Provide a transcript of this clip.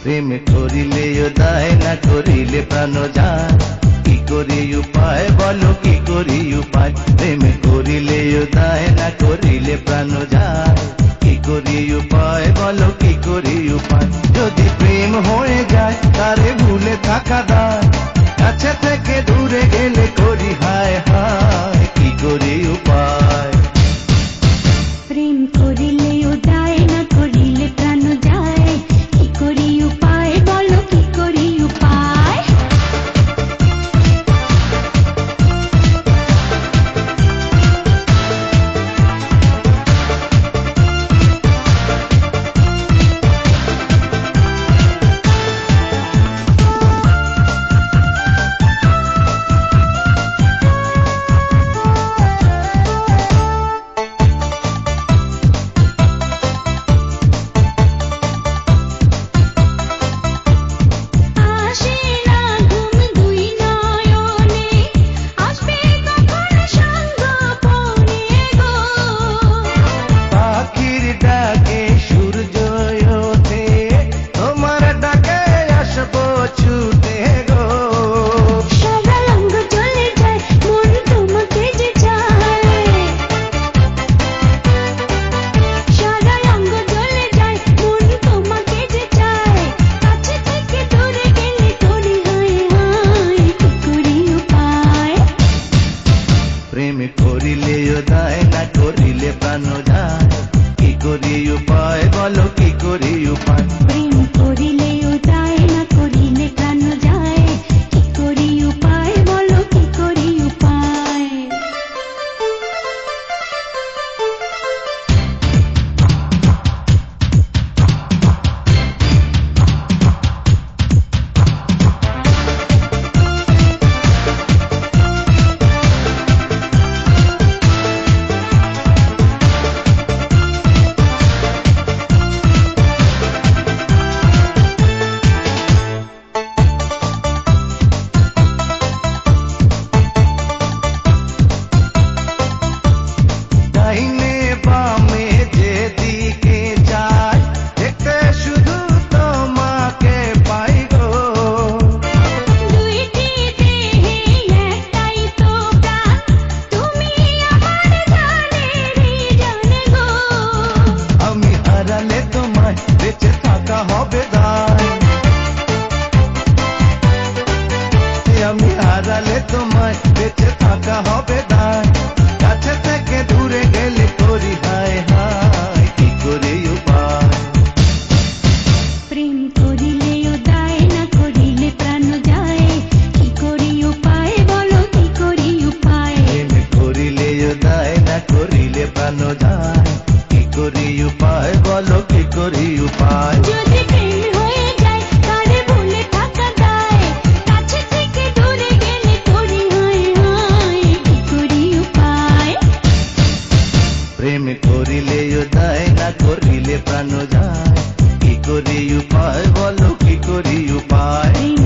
প্রেম করিলেও দায় না করিলে প্রাণ যায় কি করি উপায় বলো কি করি উপায় প্রেম করিলেও দায় না করিলে প্রাণ যায় কি করি উপায় বলো কি করি উপায় যদি প্রেম হয়ে যায় তারে ভুলে থাকা দায় কাছে থেকে দূরে গেলে করি হায় হায় কি করি উপায় প্রেম করিলেও দায় না করিলে প্রাণ যায় কি করি উপায় বলো কি করি উপায় প্রেম করিলেও দায় না করিলে প্রাণ যায় কি করি উপায় বলো কি করি উপায় প্রেম করিলেও দায় না করিলে প্রাণ যায় কি করি উপায় বলো কি করি উপায় আমি হারালে তোমায় বেঁচে থাকা হবে দায় কাছে থেকে দূরে গেলে করি হায় হায় কি করি উপায় প্রেম করিলেও দায় না করিলে প্রাণ যায় কি করি উপায় বলো কি করি উপায় প্রেম করিলেও দায় না করিলে প্রাণ যায় কি করি উপায় বলো কি করি উপায় যদি প্রেম হয়ে যায় তারে ভুলে থাকা দায় কাছে থেকে দূরে গেলে করি হায় হায় কি করি উপায় প্রেম করিলেও দায় না করিলে প্রাণ যায় কি করি উপায় বলো কি করি উপায়